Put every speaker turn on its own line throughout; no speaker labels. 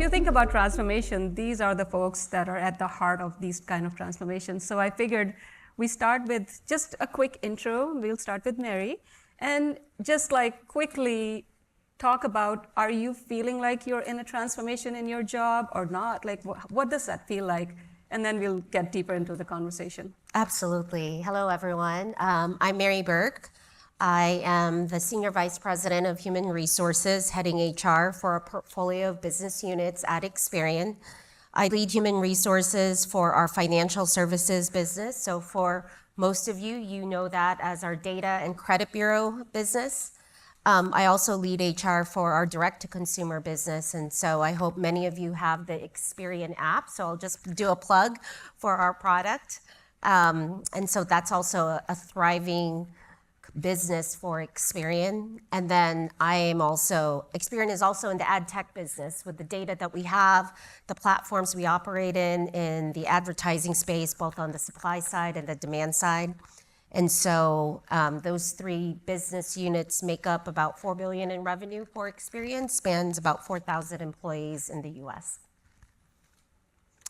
you think about transformation, these are the folks that are at the heart of these kind of transformations. So I figured we start with just a quick intro. We'll start with Mary, and just like quickly talk about, are you feeling like you're in a transformation in your job or not? Like, what does that feel like? And then we'll get deeper into the conversation.
Absolutely. Hello, everyone. I'm Mary Burke. I am the Senior Vice President of Human Resources, heading HR for a portfolio of business units at Experian. I lead human resources for our financial services business. So for most of you, you know that as our data and credit bureau business. I also lead HR for our direct-to-consumer business, and so I hope many of you have the Experian app, so I'll just do a plug for our product. And so that's also a thriving business for Experian. And then Experian is also in the ad tech business with the data that we have, the platforms we operate in the advertising space, both on the supply side and the demand side. And so those three business units make up about $4 billion in revenue for Experian, spans about 4,000 employees in the US.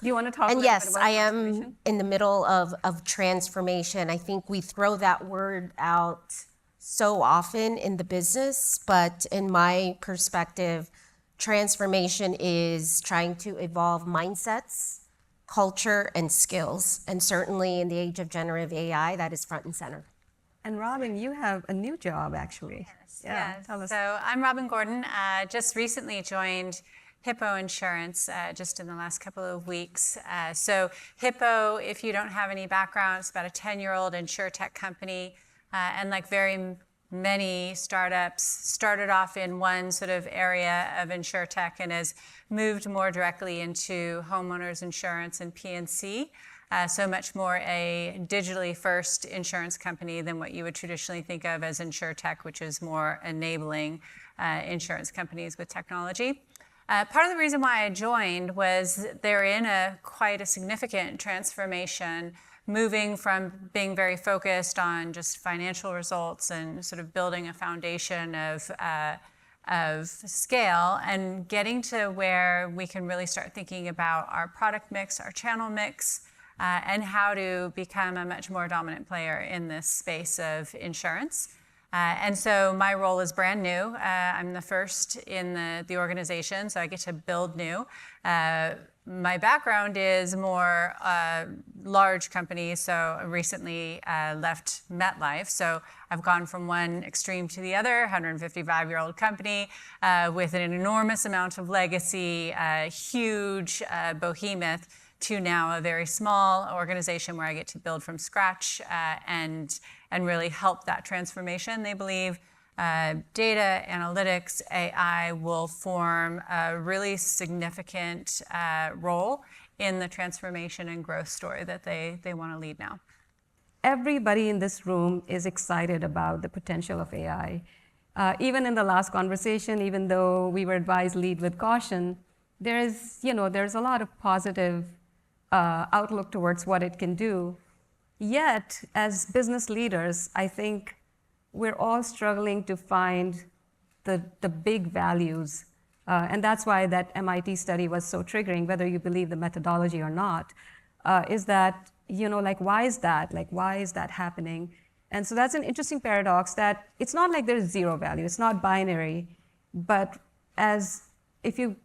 Do you want to talk a little
yes,
bit about
I am in the middle of transformation. I think we throw that word out so often in the business, but in my perspective, transformation is trying to evolve mindsets, culture, and skills. And certainly in the age of generative AI, that is front and center.
And Robin, you have a new job, actually.
Yes. Tell us. So I'm Robin Gordon, just recently joined Hippo Insurance just in the last couple of weeks. So Hippo, if you don't have any background, it's about a 10-year-old insurtech company. And like very many startups, started off in one sort of area of insurtech and has moved more directly into homeowners insurance and P&C. So much more a digitally first insurance company than what you would traditionally think of as insurtech, which is more enabling insurance companies with technology. Part of the reason why I joined was they're in quite a significant transformation, moving from being very focused on just financial results and sort of building a foundation of scale and getting to where we can really start thinking about our product mix, our channel mix, and how to become a much more dominant player in this space of insurance. And so my role is brand new. I'm the first in the organization, so I get to build new. My background is more large companies, so I recently left MetLife. So I've gone from one extreme to the other, 155-year-old company with an enormous amount of legacy, huge behemoth, to now a very small organization where I get to build from scratch and really help that transformation. They believe data, analytics, AI will form a really significant role in the transformation and growth story that they want to lead now.
Everybody in this room is excited about the potential of AI. Even in the last conversation, even though we were advised lead with caution, there's a lot of positive outlook towards what it can do. Yet, as business leaders, I think we're all struggling to find the big values. And that's why that MIT study was so triggering, whether you believe the methodology or not, is that, why is that? Like, why is that happening? And so that's an interesting paradox that it's not like there's zero value. It's not binary. But if you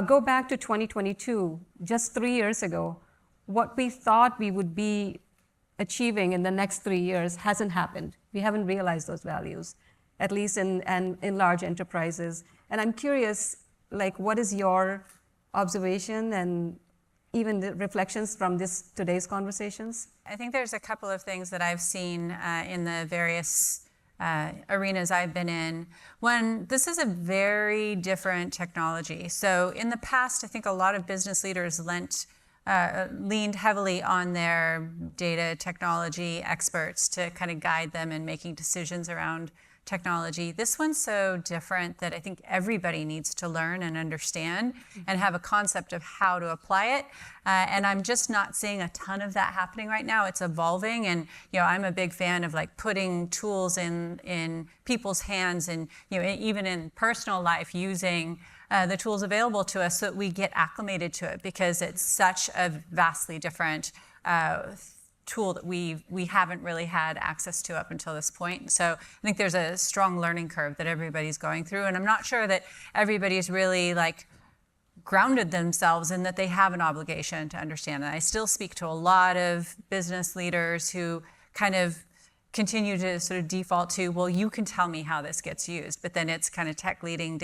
go back to 2022, just 3 years ago, what we thought we would be achieving in the next 3 years hasn't happened. We haven't realized those values, at least in large enterprises. And I'm curious, what is your observation and even the reflections from today's conversations?
I think there's a couple of things that I've seen in the various arenas I've been in. One, this is a very different technology. So in the past, I think a lot of business leaders leaned heavily on their data technology experts to kind of guide them in making decisions around technology. This one's so different that I think everybody needs to learn and understand and have a concept of how to apply it. And I'm just not seeing a ton of that happening right now. It's evolving, and I'm a big fan of putting tools in people's hands, and even in personal life, using the tools available to us so that we get acclimated to it, because it's such a vastly different tool that we haven't really had access to up until this point. So I think there's a strong learning curve that everybody's going through, and I'm not sure that everybody's really like grounded themselves in that they have an obligation to understand. And I still speak to a lot of business leaders who kind of continue to sort of default to, well, you can tell me how this gets used, but then it's kind of tech leading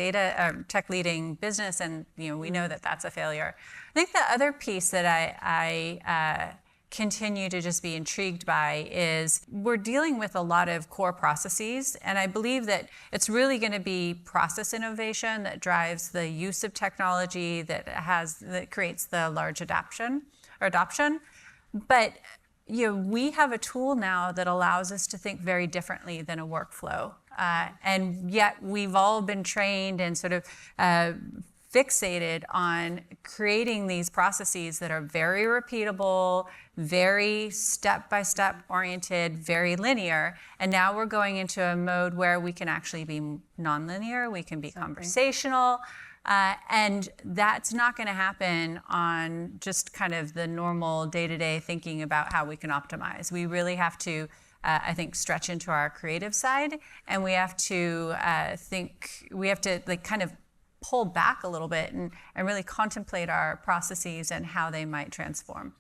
business, and we know that that's a failure. I think the other piece that I continue to just be intrigued by is we're dealing with a lot of core processes, and I believe that it's really going to be process innovation that drives the use of technology that creates the large adoption. But we have a tool now that allows us to think very differently than a workflow, and yet we've all been trained and sort of fixated on creating these processes that are very repeatable, very step-by-step oriented, very linear. And now we're going into a mode where we can actually be nonlinear, we can be conversational, and that's not going to happen on just kind of the normal day-to-day thinking about how we can optimize. We really have to, I think, stretch into our creative side, and we have to like kind of pull back a little bit and really contemplate our processes and how they might transform.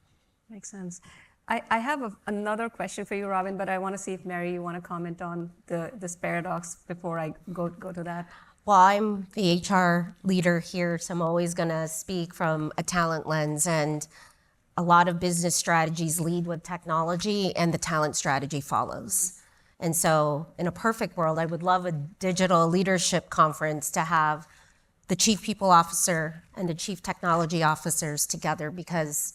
Makes sense. I have another question for you, Robin, but I want to see if, Mary, you want to comment on this paradox before I go to that.
Well, I'm the HR leader here, so I'm always going to speak from a talent lens, and a lot of business strategies lead with technology and the talent strategy follows. And so in a perfect world, I would love a digital leadership conference to have the chief people officer and the chief technology officers together, because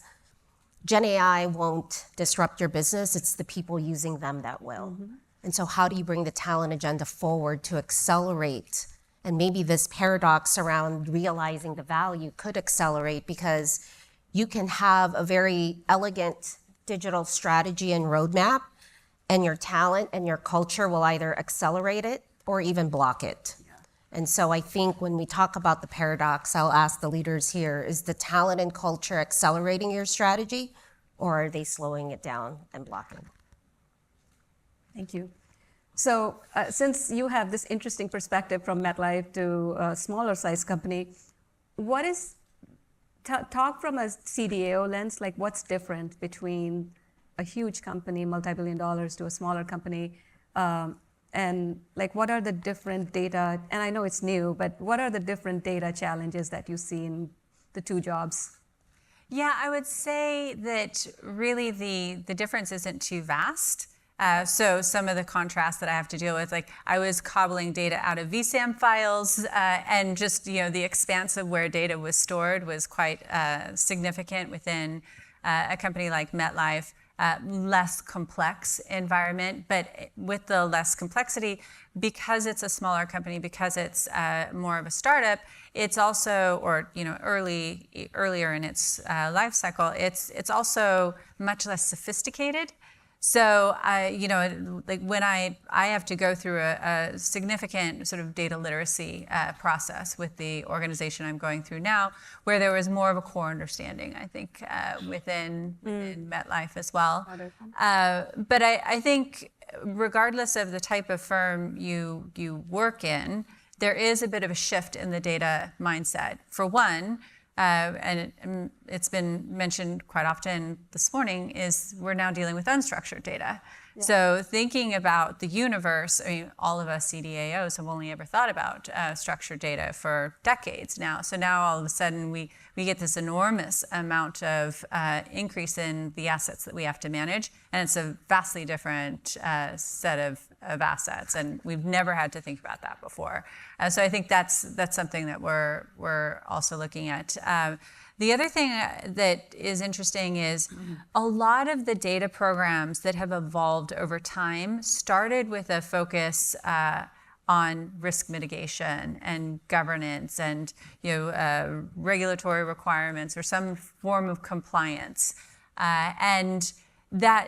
Gen AI won't disrupt your business. It's the people using them that will. Mm-hmm. And so how do you bring the talent agenda forward to accelerate? And maybe this paradox around realizing the value could accelerate, because you can have a very elegant digital strategy and roadmap, and your talent and your culture will either accelerate it or even block it. And so I think when we talk about the paradox, I'll ask the leaders here, is the talent and culture accelerating your strategy, or are they slowing it down and blocking?
Thank you. So since you have this interesting perspective from MetLife to a smaller size company, what is, talk from a CDAO lens, like what's different between a huge company, multi-billion dollars, to a smaller company? And like, what are the different data, and I know it's new, but what are the different data challenges that you see in the two jobs?
Yeah, I would say that really the difference isn't too vast. So some of the contrast that I have to deal with, like I was cobbling data out of VSAM files, and just the expanse of where data was stored was quite significant within a company like MetLife. Less complex environment, but with the less complexity, because it's a smaller company, because it's more of a startup, it's also, or earlier in its life cycle, it's also much less sophisticated. So like when I have to go through a significant sort of data literacy process with the organization I'm going through now, where there was more of a core understanding, I think, within MetLife as well. But I think regardless of the type of firm you work in, there is a bit of a shift in the data mindset. For one, and it's been mentioned quite often this morning, is we're now dealing with unstructured data. Yeah. So thinking about the universe, I mean, all of us CDAOs have only ever thought about structured data for decades now. So now all of a sudden we get this enormous amount of increase in the assets that we have to manage, and it's a vastly different set of assets, and we've never had to think about that before. So I think that's something that we're also looking at. The other thing that is interesting is a lot of the data programs that have evolved over time started with a focus on risk mitigation and governance and regulatory requirements or some form of compliance.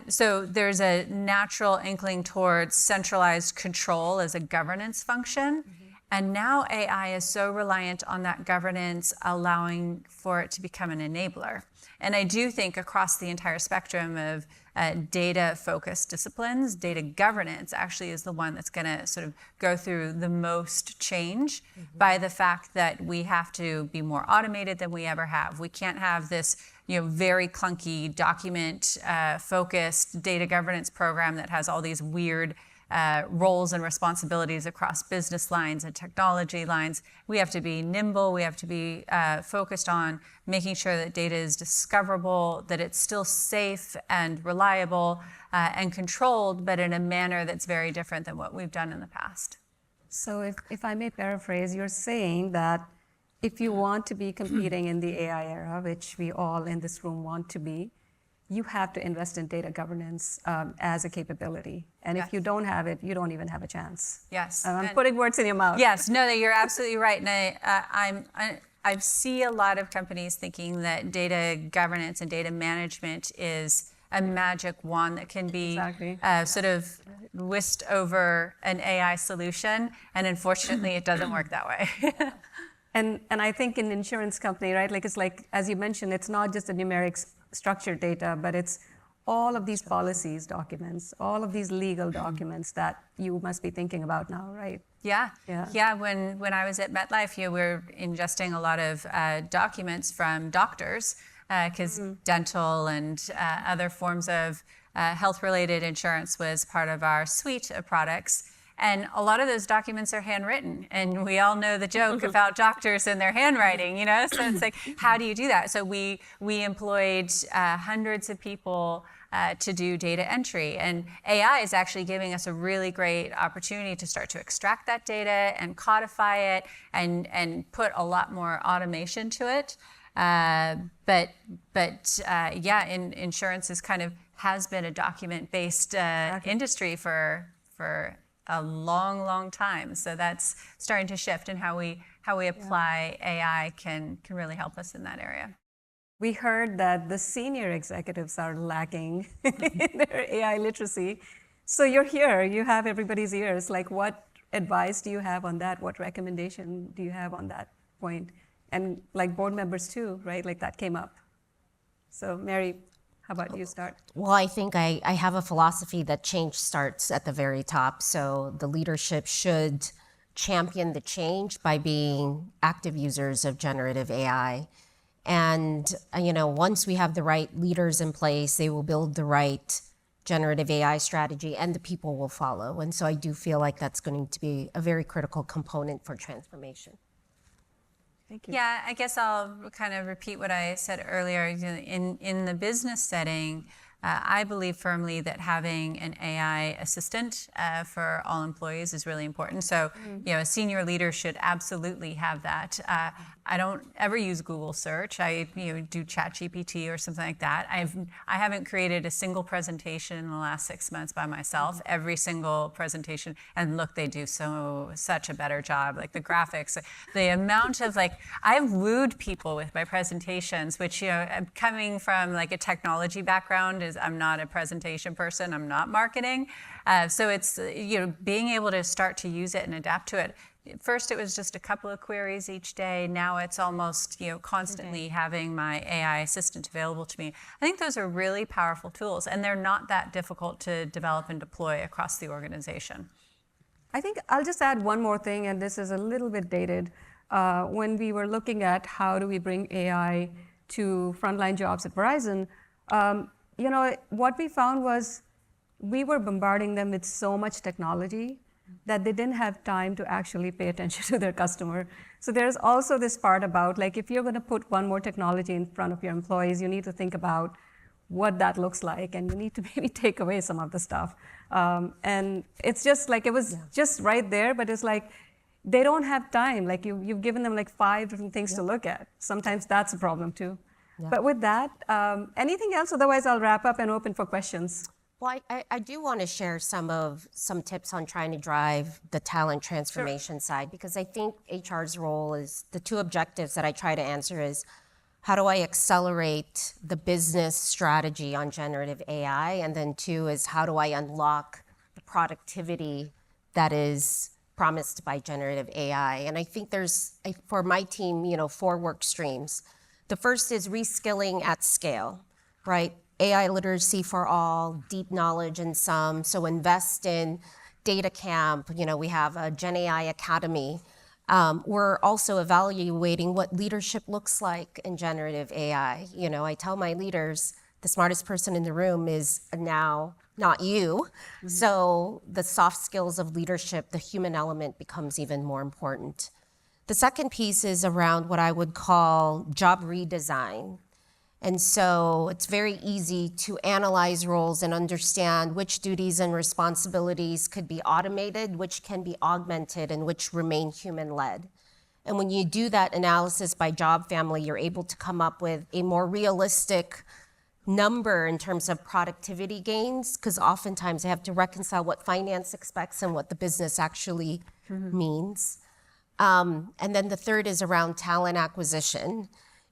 So there's a natural inkling towards centralized control as a governance function. And now AI is so reliant on that governance, allowing for it to become an enabler. And I do think across the entire spectrum of data-focused disciplines, data governance actually is the one that's going to sort of go through the most change by the fact that we have to be more automated than we ever have. We can't have this, very clunky document-focused data governance program that has all these weird roles and responsibilities across business lines and technology lines. We have to be nimble. We have to be focused on making sure that data is discoverable, that it's still safe and reliable and controlled, but in a manner that's very different than what we've done in the past.
So if I may paraphrase, you're saying that if you want to be competing in the AI era, which we all in this room want to be, you have to invest in data governance as a capability. And if you don't have it, you don't even have a chance.
Yes.
I'm putting words in your mouth.
Yes, no, you're absolutely right. And I see a lot of companies thinking that data governance and data management is a magic wand that can be sort of whisked over an AI solution. And unfortunately, it doesn't work that way.
And I think in insurance company, right, it's like, as you mentioned, it's not just the numeric structured data, but it's all of these policies documents, all of these legal documents that you must be thinking about now, right?
Yeah. When I was at MetLife, we were ingesting a lot of documents from doctors because dental and other forms of health-related insurance was part of our suite of products. And a lot of those documents are handwritten. And we all know the joke about doctors and their handwriting, So it's like, how do you do that? So we employed hundreds of people to do data entry. And AI is actually giving us a really great opportunity to start to extract that data and codify it and put a lot more automation to it. But insurance has been a document-based industry for a long time. So that's starting to shift, and how we apply AI can really help us in that area.
We heard that the senior executives are lacking in their AI literacy. So you're here, you have everybody's ears. Like, what advice do you have on that? What recommendation do you have on that point? And like board members too, right? Like that came up. So Mary, how about you start?
Well, I think I have a philosophy that change starts at the very top. So the leadership should champion the change by being active users of generative AI. And, once we have the right leaders in place, they will build the right generative AI strategy and the people will follow. And so I do feel like that's going to be a very critical component for transformation.
Thank you.
Yeah, I guess I'll kind of repeat what I said earlier. In the business setting, I believe firmly that having an AI assistant for all employees is really important. So, a senior leader should absolutely have that. I don't ever use Google search. I do ChatGPT or something like that. I haven't created a single presentation in the last 6 months by myself. Every single presentation, and look, they do such a better job. Like the graphics, the amount of I've wooed people with my presentations, which coming from like a technology background I'm not a presentation person. I'm not marketing. So it's being able to start to use it and adapt to it. First, it was just a couple of queries each day. Now it's almost constantly having my AI assistant available to me. I think those are really powerful tools, and they're not that difficult to develop and deploy across the organization.
I think I'll just add one more thing, and this is a little bit dated. When we were looking at how do we bring AI to frontline jobs at Verizon, what we found was we were bombarding them with so much technology that they didn't have time to actually pay attention to their customer. So there's also this part about if you're going to put one more technology in front of your employees, you need to think about what that looks like, and you need to maybe take away some of the stuff. And it's just it was just right there, but it's they don't have time. You've given them 5 different things to look at. Sometimes that's a problem too. Yeah. But with that, anything else? Otherwise, I'll wrap up and open for questions.
Well, I do want to share some tips on trying to drive the talent transformation side, because I think HR's role is, the 2 objectives that I try to answer is, how do I accelerate the business strategy on generative AI? And then 2 is, how do I unlock the productivity that is promised by generative AI. And I think there's, for my team, 4 work streams. The first is reskilling at scale, right? AI literacy for all, deep knowledge in some. So invest in data camp. We have a Gen AI Academy. We're also evaluating what leadership looks like in generative AI. I tell my leaders, the smartest person in the room is now not you. Mm-hmm. So the soft skills of leadership, the human element becomes even more important. The second piece is around what I would call job redesign. And so it's very easy to analyze roles and understand which duties and responsibilities could be automated, which can be augmented, and which remain human-led. And when you do that analysis by job family, you're able to come up with a more realistic number in terms of productivity gains, because oftentimes they have to reconcile what finance expects and what the business actually means. And then the third is around talent acquisition,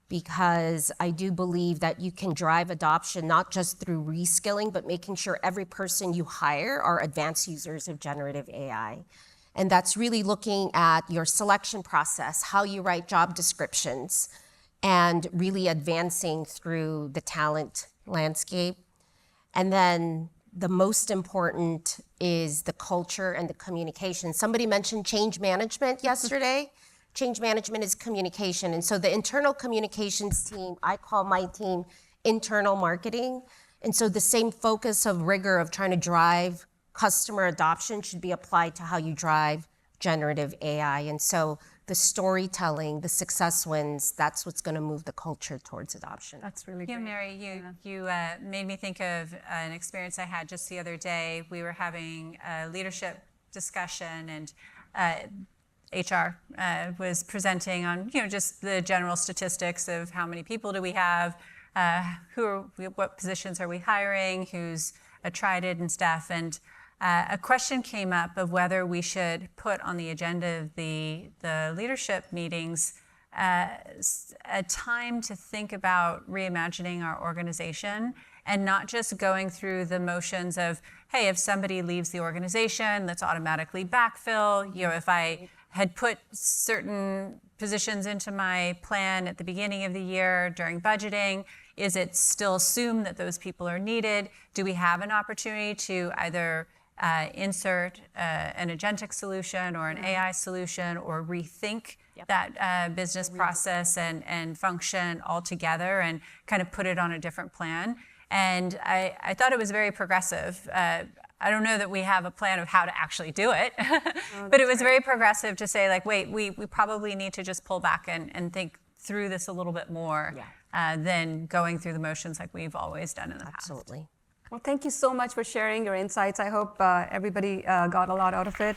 because I do believe that you can drive adoption not just through reskilling, but making sure every person you hire are advanced users of generative AI. And that's really looking at your selection process, how you write job descriptions, and really advancing through the talent landscape. And then the most important is the culture and the communication. Somebody mentioned change management yesterday. Change management is communication. And so the internal communications team, I call my team internal marketing. And so the same focus of rigor of trying to drive customer adoption should be applied to how you drive generative AI. And so the storytelling, the success wins, that's what's going to move the culture towards adoption.
That's really great.
Mary, you made me think of an experience I had just the other day. We were having a leadership discussion, and HR was presenting on just the general statistics of how many people do we have, what positions are we hiring, who's attrited and stuff. And a question came up of whether we should put on the agenda of the leadership meetings a time to think about reimagining our organization and not just going through the motions of, hey, if somebody leaves the organization, let's automatically backfill. If I had put certain positions into my plan at the beginning of the year during budgeting, is it still assumed that those people are needed? Do we have an opportunity to either insert an agentic solution or an AI solution, or rethink that business process and function altogether and kind of put it on a different plan? And I thought it was very progressive. I don't know that we have a plan of how to actually do it, but it was very progressive to say, like, wait, we probably need to just pull back and think through this a little bit more than going through the motions like we've always done in the past.
Absolutely.
Well, thank you so much for sharing your insights. I hope everybody got a lot out of it.